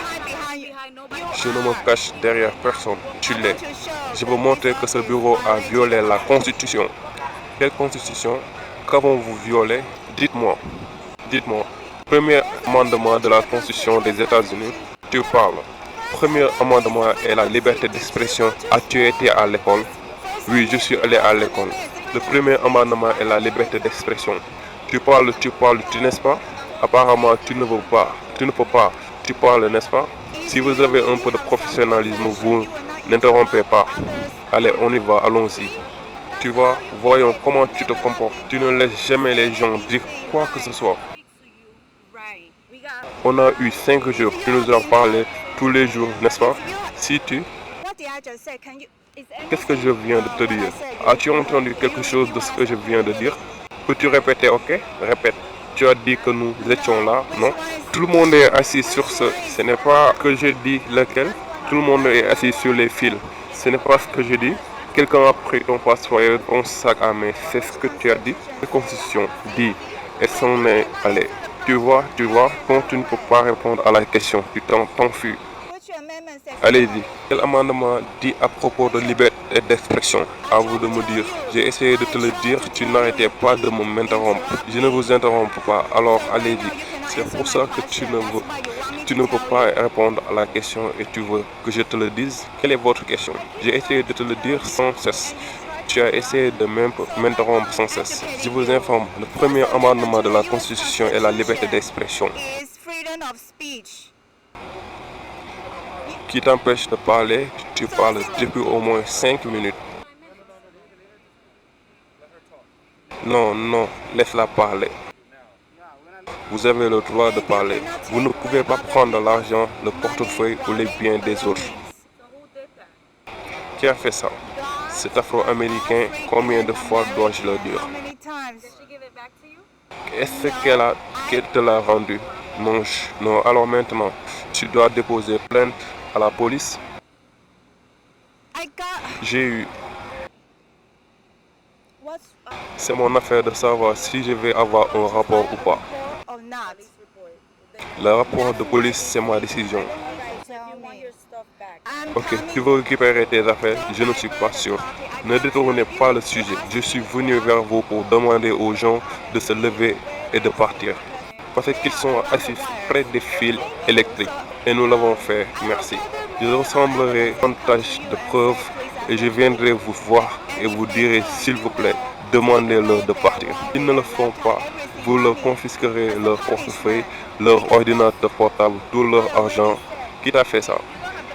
Je ne me cache derrière personne. Tu l'es. Je veux montrer que ce bureau a violé la Constitution. Quelle Constitution? Qu'avons-vous violé? Dites-moi. Dites-moi. Premier amendement de la Constitution des États-Unis. Tu parles. Premier amendement est la liberté d'expression. As-tu été à l'école? Oui, je suis allé à l'école. Le premier amendement est la liberté d'expression. Tu parles, n'est-ce pas? Apparemment, tu ne veux pas. Tu ne peux pas. Tu parles, n'est-ce pas? Si vous avez un peu de professionnalisme, vous n'interrompez pas. Allez, on y va, allons-y. Tu vois, voyons comment tu te comportes. Tu ne laisses jamais les gens dire quoi que ce soit. On a eu 5 jours. Tu nous en parlais tous les jours, n'est-ce pas? Si tu... Qu'est-ce que je viens de te dire? As-tu entendu quelque chose de ce que je viens de dire? Peux-tu répéter, ok? Répète. Tu as dit que nous étions là, non? Tout le monde est assis sur ce n'est pas que je dis lequel. Tout le monde est assis sur les fils. Ce n'est pas ce que je dis. Quelqu'un a pris ton passeport et ton sac à main. C'est ce que tu as dit. La Constitution dit et s'en est allé. Tu vois, quand tu ne peux pas répondre à la question, tu t'enfuis. amendment says Allez-y. Quel amendement dit à propos de liberté d'expression? À vous de me dire. J'ai essayé de te le dire, tu n'arrêtais pas de m'interrompre. Je ne vous interromps pas, alors allez-y. C'est pour ça que tu ne peux pas répondre à la question et tu veux que je te le dise. Quelle est votre question? J'ai essayé de te le dire sans cesse. Tu as essayé de m'interrompre sans cesse. Je vous informe, le premier amendement de la Constitution est la liberté d'expression. is freedom of speech. Qui t'empêche de parler? Tu parles depuis au moins 5 minutes. Non, non, laisse-la parler. Vous avez le droit de parler. Vous ne pouvez pas prendre l'argent, le portefeuille ou les biens des autres. Qui a fait ça? Cet Afro-Américain, combien de fois dois-je le dire? How many times? Est-ce qu'elle te l'a rendu? Non, non. Alors maintenant, tu dois déposer plainte à la police. I got J'ai eu. what's C'est mon affaire de savoir si je vais avoir un rapport ou pas. or not. Le rapport de police, c'est ma décision. Tell me. I'm Ok, coming. tu veux récupérer tes affaires? Je ne suis pas sûr. Ne détournez pas le sujet. Je suis venu vers vous pour demander aux gens de se lever et de partir. Parce qu'ils sont assis près des fils électriques. Et nous l'avons fait, merci. Je ressemblerai davantage de preuves et je viendrai vous voir et vous direz s'il vous plaît, demandez-leur de partir. Ils ne le font pas. Vous leur confisquerez leur portefeuille, leur ordinateur portable, tout leur argent. Qui t'a fait ça?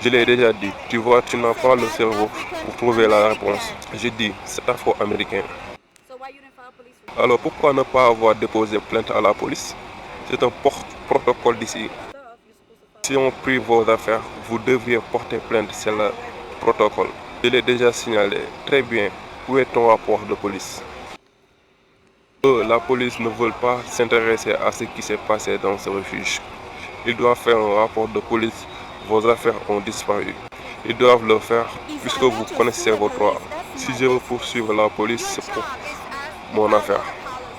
Je l'ai déjà dit. Tu vois, tu n'as pas le cerveau pour trouver la réponse. J'ai dit, c'est afro-américain. Alors pourquoi ne pas avoir déposé plainte à la police? C'est un protocole d'ici. Si on prie vos affaires, vous devriez porter plainte, c'est le protocole. Je l'ai déjà signalé. Très bien. Où est ton rapport de police? Eux, la police ne veut pas s'intéresser à ce qui s'est passé dans ce refuge. Ils doivent faire un rapport de police. Vos affaires ont disparu. Ils doivent le faire puisque vous connaissez vos droits. Si je veux poursuivre la police, c'est pour mon affaire.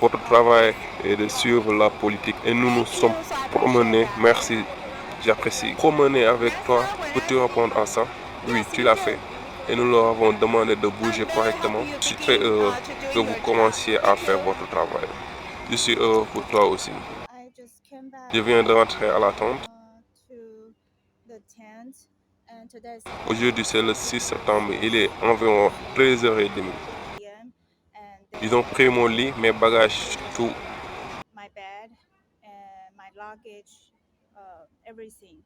Votre travail est de suivre la politique et nous nous sommes promenés. Merci, j'apprécie. Promener avec toi, peux-tu répondre à ça? Oui, tu l'as fait. Et nous leur avons demandé de bouger correctement. Je suis très heureux que vous commenciez à faire votre travail. Je suis heureux pour toi aussi. I just came back Je viens de rentrer à la tente. to the tent, and today is Aujourd'hui, c'est le 6 septembre. Il est environ 13h30. p.m. and Ils ont pris mon lit, mes bagages, tout. my bed and my luggage, everything.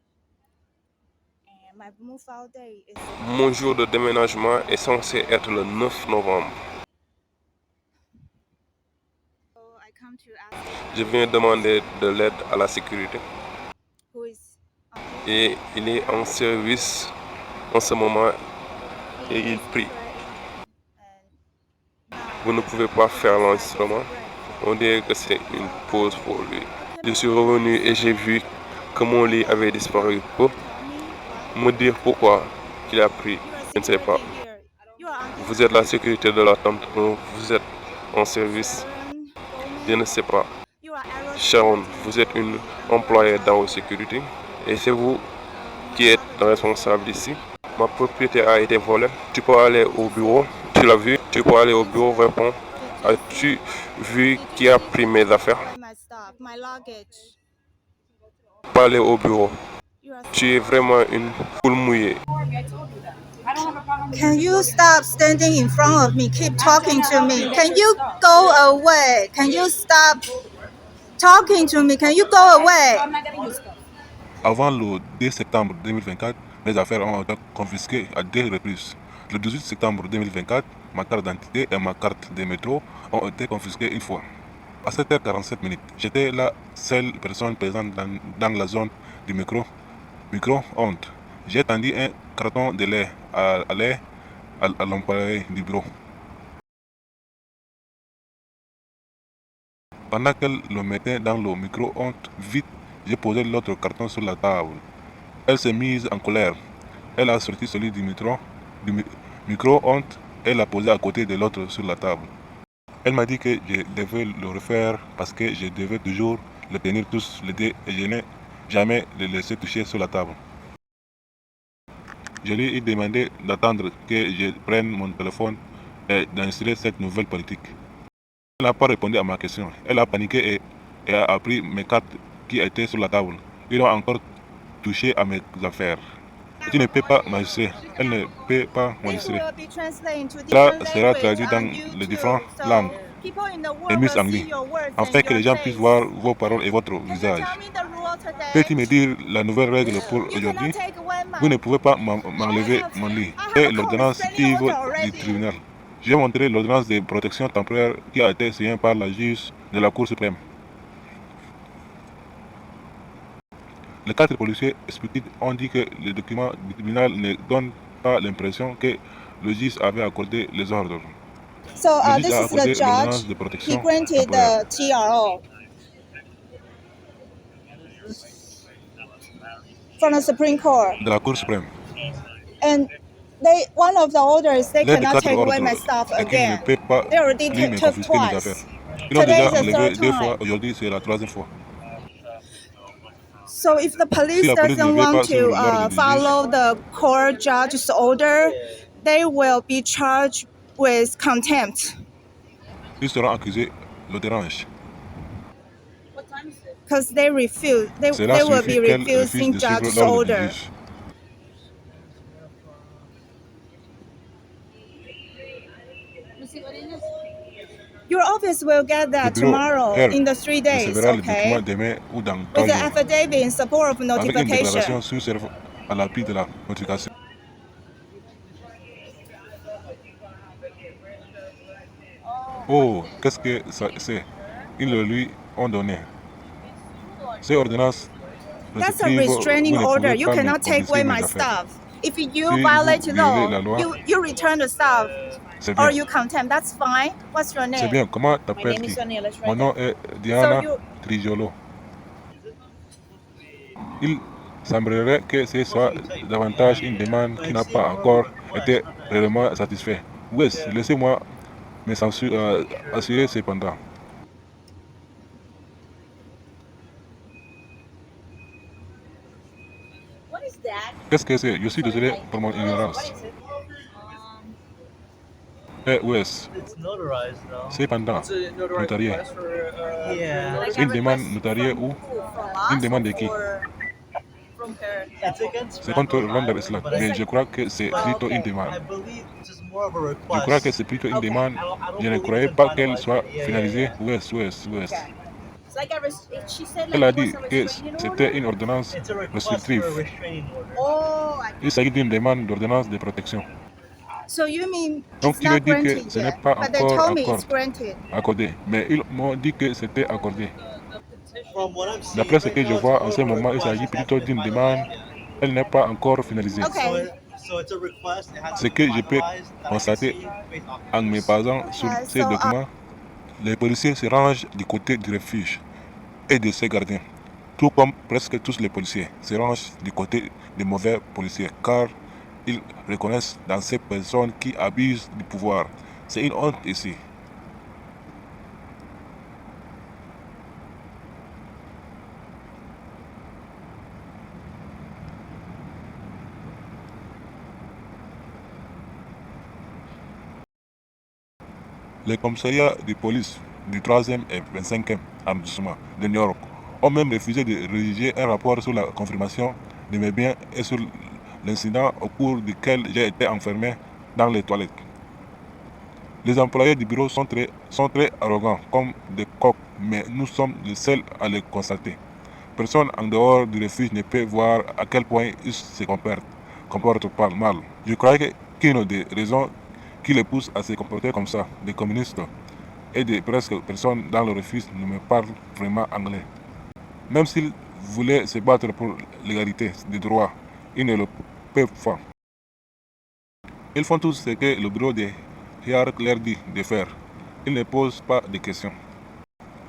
And my move out day is Mon jour de déménagement est censé être le 9 novembre. so I come to ask Je viens demander de l'aide à la sécurité who is et il est en service en ce moment et il prie. Vous ne pouvez pas faire l'enregistrement. On dirait que c'est une pause pour lui. Je suis revenu et j'ai vu que mon lit avait disparu. Pour me dire pourquoi il a pris, je ne sais pas. here. You are on Vous êtes la sécurité de la tente, vous êtes en service, je ne sais pas. you are Aaron. Sharon, vous êtes une employée dans la sécurité et c'est vous qui êtes responsable ici. Ma propriété a été volée. Tu peux aller au bureau. Tu l'as vu? Tu peux aller au bureau, réponds. As-tu vu qui a pris mes affaires? My stuff, my luggage. Parlez au bureau. You are. Tu es vraiment une poule mouillée. Can you stop standing in front of me? Keep talking to me. Can you go away? Can you stop talking to me? Can you go away? Avant le 2 septembre 2024, mes affaires ont été confisquées à 2 reprises. Le 18 septembre 2024, ma carte d'identité et ma carte de métro ont été confisquées une fois. À 7h47, j'étais la seule personne présente dans la zone du micro-ondes. J'ai tendu un carton de lait à l'employé du bureau. Pendant qu'elle le mettait dans le micro-ondes, vite, j'ai posé l'autre carton sur la table. Elle s'est mise en colère. Elle a sorti celui du micro-ondes et l'a posé à côté de l'autre sur la table. Elle m'a dit que je devais le refaire parce que je devais toujours le tenir tous les deux et je n'ai jamais le laissé toucher sur la table. Je lui ai demandé d'attendre que je prenne mon téléphone et d'installer cette nouvelle politique. Elle n'a pas répondu à ma question. Elle a paniqué et a pris mes cartes qui étaient sur la table. Ils ont encore touché à mes affaires. Tu ne peux pas m'enregistrer. Elle ne peut pas This m'enregistrer. will be translated into Cela different sera language traduit dans on les YouTube. différentes So langues people in the et world mis will en see ligne, your words afin and que les your gens puissent face. voir vos paroles et votre Can you visage. tell me the rule today? Peux-tu me dire la nouvelle règle pour You aujourd'hui? cannot take away my. Vous ne pouvez pas m'enlever mon lit. I have C'est a l'ordonnance restraining Yves order du already. tribunal. J'ai montré l'ordonnance de protection temporaire qui a été signée par la juge de la Cour suprême. Les 4 policiers expliqués ont dit que le document du tribunal ne donne pas l'impression que le juge avait accordé les ordres. So Le juge this a is the accordé l'ordonnance judge. de He protection granted temporaire. the TRO from the Supreme Court, De la Cour suprême. and one of the orders they L'un des cannot 4 take away ordres my stuff est qu'il ne again. peut pas They already lui me took confisquer mes affaires. twice. Ils ont Today déjà is the enlevé third 2 fois, time. aujourd'hui c'est la 3e fois. So if the Si police la police ne doesn't veut want pas suivre to l'ordre du juge, follow the court judge's order, they will be charged with contempt ils seront accusés de dérange. because they refuse. Cela They will be signifie qu'elle refuse refusing de suivre judge's l'ordre du order. juge. Your office will get Le that bureau, tomorrow elle, in the 3 days, recevra le okay? document demain ou dans 3 With an jours, affidavit in support of avec une déclaration notification. sur serve à l'appui de la notification. Oh, qu'est-ce que c'est? Ils le lui ont donné. Ces ordonnances That's a restrictives, restraining vous ne order. pouvez You pas me cannot take away confisquer my mes affaires. stuff. If you Si violate vous law, violez la loi, you return the stuff c'est or bien. you contempt. That's fine. What's your C'est name? bien. Comment My name t'appelles-tu? is Vanilla Mon nom est Diana you- Trigiolo. Il semblerait que ce soit davantage une demande qui n'a pas encore été réellement satisfaite. Wes, laissez-moi me assurer cependant. What is that? Qu'est-ce que c'est? Je suis désolé pour mon ignorance. Eh, Wes, It's notarized though. cependant, It's a notarized notarié. request for, Yeah. Like Une a demande request notariée from ou who? From une us demande de or qui? from her? It's against C'est contre Randall Randall Island, Island, but I mais je crois que c'est well, plutôt une okay. demande. I believe it's just more of a Je request. crois que c'est plutôt une Okay. demande. I don't Je ne believe croyais it's pas qu'elle finalized soit yet. Yeah, finalisée. yeah, yeah. Wes. It's like she said Elle like a it was dit a que restraining c'était order. une ordonnance It's a request restrictive. for a restraining order. Oh, Il s'agit d'une demande d'ordonnance de protection. So you mean Donc it's tu me not dis que granted ce n'est yet, pas but they encore told me it's granted. accordé. Mais ils m'ont dit que c'était accordé. From what I'm seeing D'après ce right que je now, vois it's en more ce of a moment, il request s'agit that plutôt hasn't been d'une demande. finalized yet. Elle n'est pas encore finalisée. Okay. So it's a request. It hasn't Ce que been je peux finalized that I can constater see based off en me this. basant sur Okay, ces so, documents, les policiers se rangent du côté du refuge et de ses gardiens. Tout comme presque tous les policiers se rangent du côté des mauvais policiers, car ils reconnaissent dans ces personnes qui abusent du pouvoir. C'est une honte ici. Les commissariats de police du 3e et 25e arrondissement de New York ont même refusé de rédiger un rapport sur la confirmation de mes biens et sur l'incident au cours duquel j'ai été enfermé dans les toilettes. Les employés du bureau sont très arrogants comme des coqs, mais nous sommes les seuls à le constater. Personne en dehors du refuge ne peut voir à quel point ils se comportent pas mal. Je crois qu'une des raisons qui les pousse à se comporter comme ça, des communistes et de presque personnes dans le refuge ne me parlent vraiment anglais. Même s'ils voulaient se battre pour l'égalité des droits, ils ne le peuvent pas. Ils font tout ce que le bureau de Hierarch leur dit de faire. Ils ne posent pas de questions.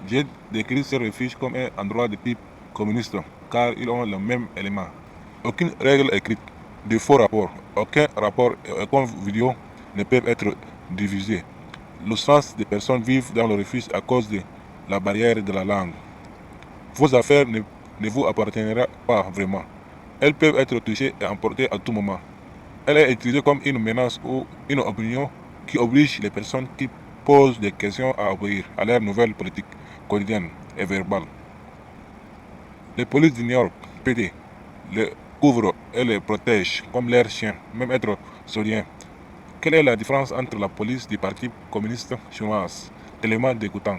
J'ai décrit ce refuge comme un endroit de type communiste, car ils ont le même élément. Aucune règle écrite, de faux rapports, aucun rapport et aucune vidéo ne peuvent être diffusés. Le sens des personnes vivent dans le refuge à cause de la barrière de la langue. Vos affaires ne vous appartiendront pas vraiment. Elles peuvent être touchées et emportées à tout moment. Elle est utilisée comme une menace ou une opinion qui oblige les personnes qui posent des questions à obéir à leurs nouvelles politiques quotidiennes et verbales. Les polices de New York, PD, les couvrent et les protègent comme leurs chiens, même être sauriens. Quelle est la différence entre la police du Parti communiste chinois, tellement dégoûtant?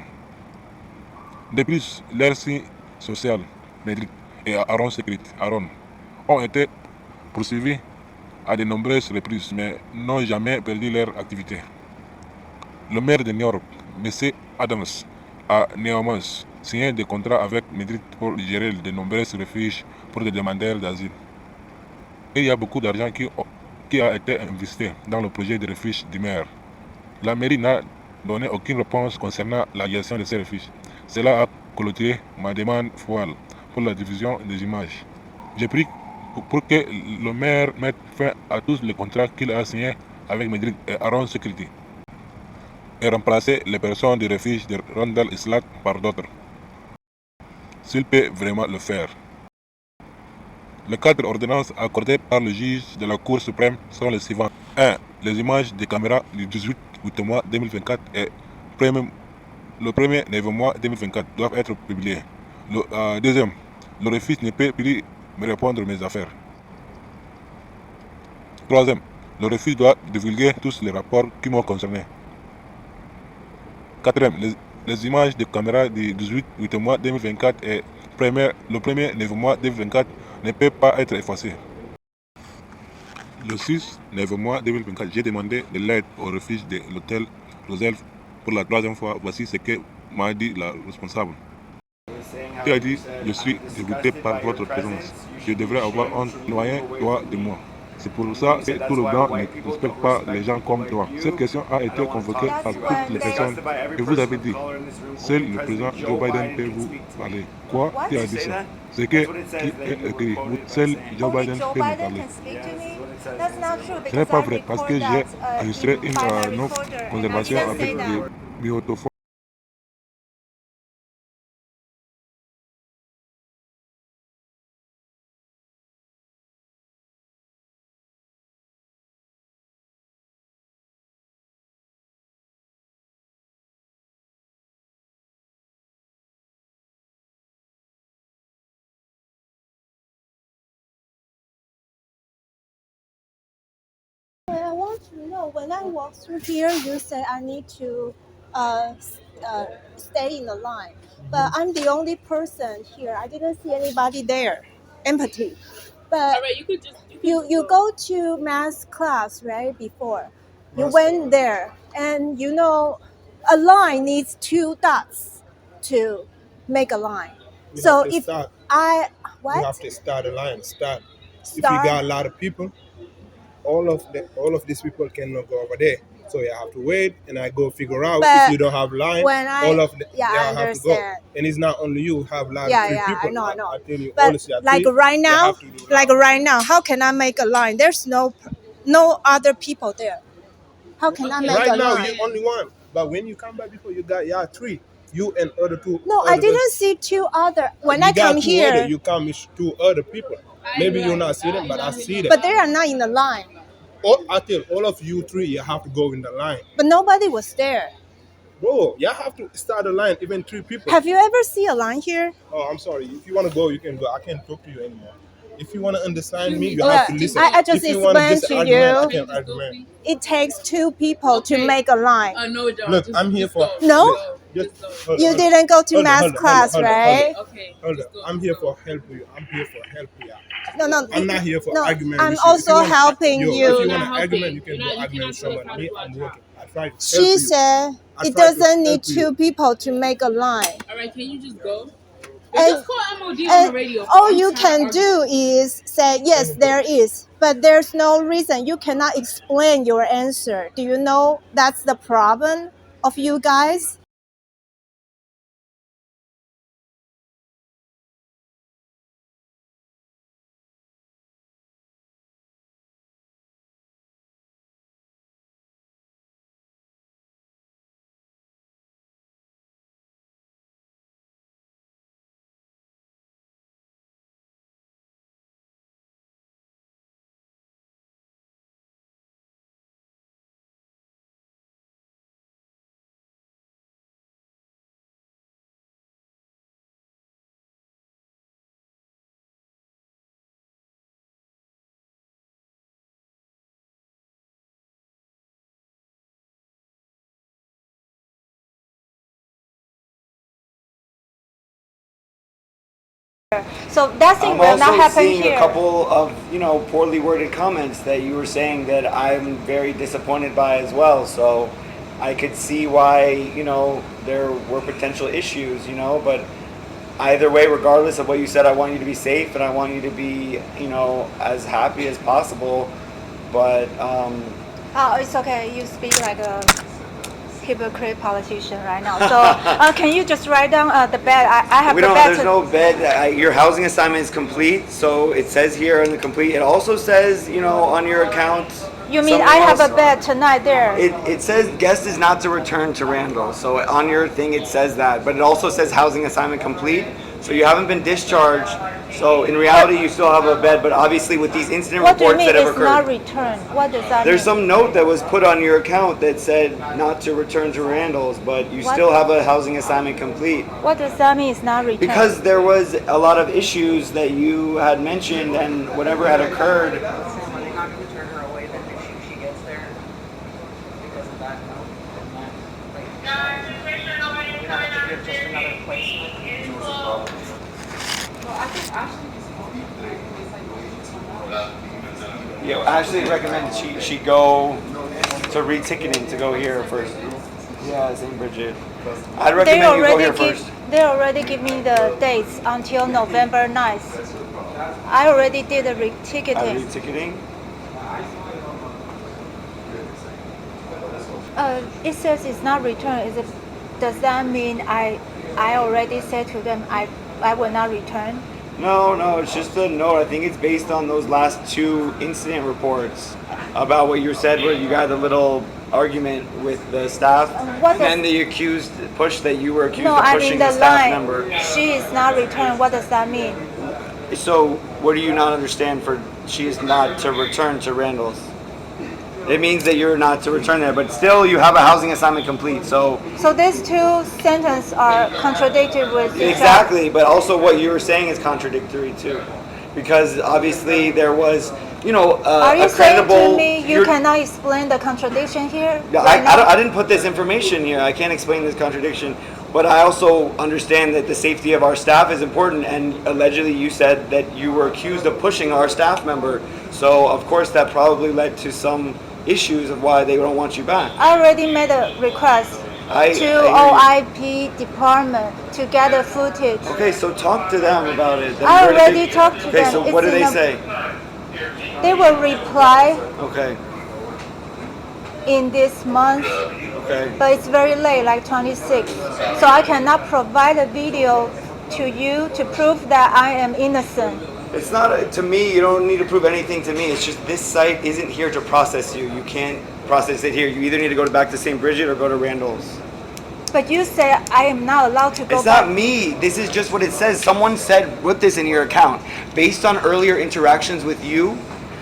De plus, leur signe social, Médric et Aaron Secret, Aaron, ont été poursuivis à de nombreuses reprises, mais n'ont jamais perdu leur activité. Le maire de New York, M. Adams, a néanmoins signé des contrats avec Madrid pour gérer de nombreux refuges pour des demandeurs d'asile. Il y a beaucoup d'argent qui a été investi dans le projet de refuge du maire. La mairie n'a donné aucune réponse concernant la gestion de ces refuges. Cela a clôturé ma demande folle pour la diffusion des images. J'ai pris pour que le maire mette fin à tous les contrats qu'il a signés avec Madrid et Aaron Security et remplacer les personnes du refuge de Randall Islat par d'autres, s'il peut vraiment le faire. Les 4 ordonnances accordées par le juge de la Cour suprême sont les suivantes. 1. Les images des caméras du 18 mois 2024 et le premier 9 mois 2024 doivent être publiés. Deuxième, le refuge ne peut plus me répondre mes affaires. Troisième, le refuge doit divulguer tous les rapports qui m'ont concerné. Quatrième, les images des caméras du 18 mois 2024 et le premier 9 mois 2024 ne peuvent pas être effacées. Le 6-9 mois 2024, j'ai demandé de l'aide au refuge de l'hôtel Roselle pour la 3e fois. Voici ce que m'a dit la responsable. Il a dit, je suis dégoûté par votre présence. Je devrais avoir honte, loin toi de moi. C'est pour ça que tout le blanc ne respecte pas les gens comme toi. Cette question a été convoquée par toutes les personnes que vous avez dit. Seul le président Joe Biden peut vous parler. Quoi? Qui a dit ça? C'est qui est écrit. Seul Joe Biden peut me parler. Ce n'est pas vrai parce que j'ai enregistré une non-conservation avec des myotophones. I want to know, when I walk through here, you say I need to uh, stay in the line. But I'm the only person here. I didn't see anybody there. Empathy. But All right, you could just you go to math class, right? Before you went there, and you know a line needs 2 dots to make a line. You So have to if start. I You have what to start a line. Start. If you start, got a lot of people, all of these people cannot go over there. So you have to wait, and I go figure out But if you don't have line. when I All of yeah, I have to go. understand. And it's not only you have a lot Yeah, of 3 yeah, people. I know, I know. I tell you, But honestly, at like 3, right you now, have to do line. right now, how can I make a line? There's no other people there. How can I make Right a now, line? you only one. But when you come back before, you got 3. You and other 2. No, I didn't see 2 other. When You I got come 2 other. here, You come with 2 other people. Maybe you not see them, but I see them. but they are not in the line. I tell all of you 3, you have to go in the line. But nobody was there. Bro, you have to start a line, even 3 people. Have you ever seen a line here? Oh, I'm sorry. If you want to go, you can go. I can't talk to you anymore. If you want to understand me, you Look, have to listen. I just if you want to explained just to argument, I you. can argument. It takes 2 people to make a line. no, it don't. Look, I'm here for. No? Just hold You on, didn't go to hold on, math hold on, class, hold on, right? Okay. Hold on. I'm here for help you. I'm here for help you. No. I'm not here for no, argument. I'm with you. If you also wanna- helping Yo, you. If you You're want not to argument, helping. you can You're go not- you argument cannot with tell us someone. how to Me, do our I'm job. working. I try to help She you. said I it try to doesn't need help you. 2 people to make a line. All right, can you just go? And, Just call MOD on and the radio. all I'm you tired can of do is say, yes, there is, but there's no reason. You cannot explain your answer. Do you know that's the problem of you guys? So that thing I'm will not also happen seeing here. a couple of, poorly worded comments that you were saying that I'm very disappointed by as well. So I could see why, there were potential issues, but either way, regardless of what you said, I want you to be safe and I want you to be, as happy as possible. But Oh, it's okay. You speak like a hypocrite politician right now. So can you just write down the bed? I have we the don't. bed. There's no bed. Your housing assignment is complete, so it says here on the complete. It also says, on your account. You mean something I have else. a bed tonight there? It says guest is not to return to Randall. So on your thing it says that, but it also says housing assignment complete. So you haven't been discharged. So in reality you still have a bed, but obviously with these incident What do you reports mean that have it's not occurred, returned? What does that there's mean? some note that was put on your account that said not to return to Randall's, but you What? still have a housing assignment complete. What does that mean it's not returned? Because there was a lot of issues that you had mentioned and whatever had occurred. They're not going to turn her away then if she gets there because of that note. And that, we don't have to give just another placement. Well, I think Ashley just told me that it's like, Ashley recommended she go to re-ticketing to go here first. Yeah, St. Bridget. I'd recommend you go here first. They already give me the dates until November 9th. I already did the re-ticketing. Re-ticketing? It says it's not returned. Does that mean I already said to them I will not return? No, it's just a note. I think it's based on those last two incident reports about what you said where you got a little argument with the staff What and does- the accused push that you were accused No, of I pushing mean the the staff line. member. She is not returned. What does that mean? So what do you not understand for she is not to return to Randall's? It means that you're not to return there, but still you have a housing assignment complete. So So these two sentences are contradicted with each other. exactly, but also what you were saying is contradictory too, because obviously there was, Are you a saying credible. to me you you're- cannot explain the contradiction here? Yeah, right now? I didn't put this information here. I can't explain this contradiction, but I also understand that the safety of our staff is important. And allegedly, you said that you were accused of pushing our staff member. So of course, that probably led to some issues of why they don't want you back. I already made a request I to hear you. OIP department to get the footage. Okay, so talk to them about it. Then I where did already talked to Okay, them. so It's what do in they a- say? They will reply Okay, in this month, okay. but it's very late, like 26. So I cannot provide a video to you to prove that I am innocent. It's not, to me, you don't need to prove anything to me. It's just this site isn't here to process you. You can't process it here. You either need to go back to St. Bridget or go to Randall's. But you said I am not allowed to go It's back. not me. This is just what it says. Someone said, put this in your account. Based on earlier interactions with you,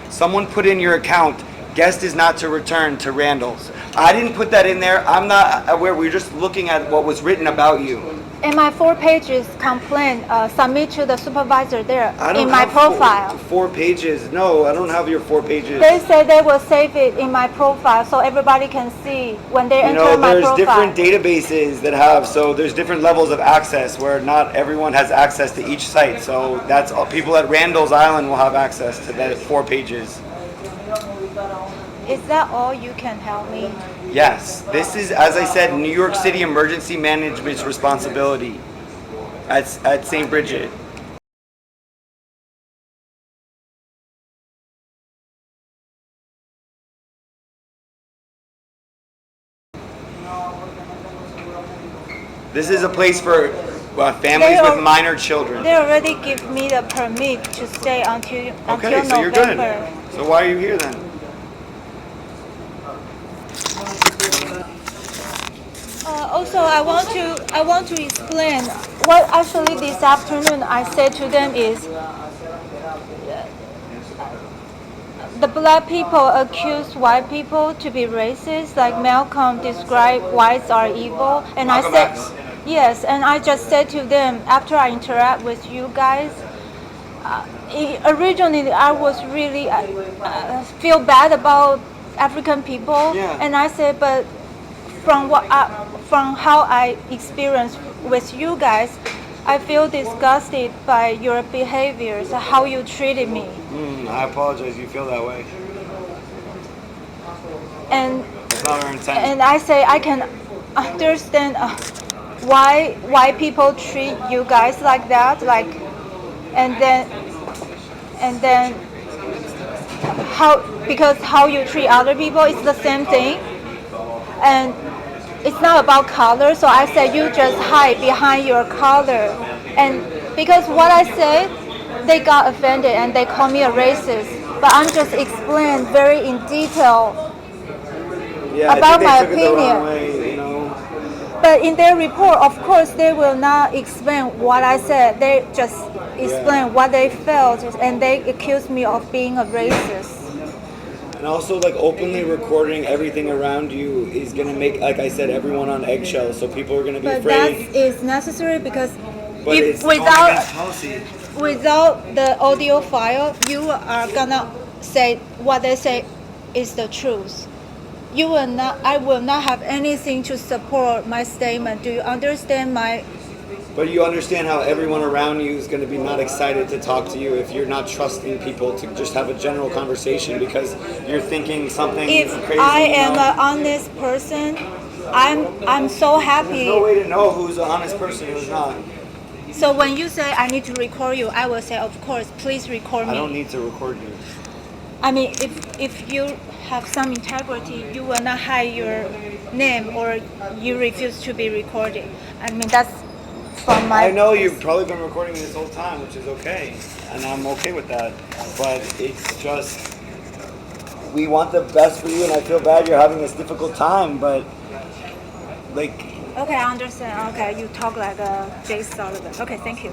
someone put in your account, guest is not to return to Randall's. I didn't put that in there. I'm not aware. We're just looking at what was written about you. And my 4 pages complaint submit to the supervisor there I don't in my have profile. four pages. No, I don't have your 4 pages. They say they will save it in my profile so everybody can see when they enter my There's profile. different databases that have, so there's different levels of access where not everyone has access to each site. So that's all, people at Randall's Island will have access to that 4 pages. Is that all you can help me? Yes, this is, as I said, New York City Emergency Management's responsibility at St. Bridget. This is a place for families They with are- minor children. They already give me the permit to stay until Okay, so you're November. good. So why are you here then? Also, I want to explain what actually this afternoon I said to them is the black people accuse white people to be racist, like Malcolm described whites are evil, and Malcolm I said X. yes, and I just said to them after I interact with you guys. Originally, I was really feel bad about African people, Yeah. and I said, but from how I experienced with you guys, I feel disgusted by your behaviors, how you treated me. I apologize. You feel that way. And It's not our intent. and I say I can understand why people treat you guys like that, like, and then how you treat other people is the same thing, and it's not about color. So I said you just hide behind your color, and because what I said, they got offended and they call me a racist. But I'm just explaining very in detail Yeah, about my I think they took it the wrong opinion. way, you know. But in their report, of course, they will not explain what I said. They just explain what they felt, and they accuse me of being a racist. And also, like, openly recording everything around you is gonna make, like I said, everyone on eggshells. So people are gonna be But that afraid. is necessary because But if it's going without against policy. without the audio file, you are gonna say what they say is the truth. You will not. I will not have anything to support my statement. Do you understand my? But you understand how everyone around you is going to be not excited to talk to you if you're not trusting people to just have a general conversation because you're thinking something If crazy. I you am know? an honest person, I'm so There's happy. no way to know who's an honest person and who's not. So when you say I need to record you, I will say, of course, please record me. I don't need to record you. I mean, if you have some integrity, you will not hide your name or you refuse to be recorded. I mean, that's from my. I know you've probably been recording me this whole time, which is okay, and I'm okay with that. But it's just, we want the best for you, and I feel bad you're having this difficult time, but like. Okay, I understand. Okay, you talk like Jay Sullivan. Okay, thank you.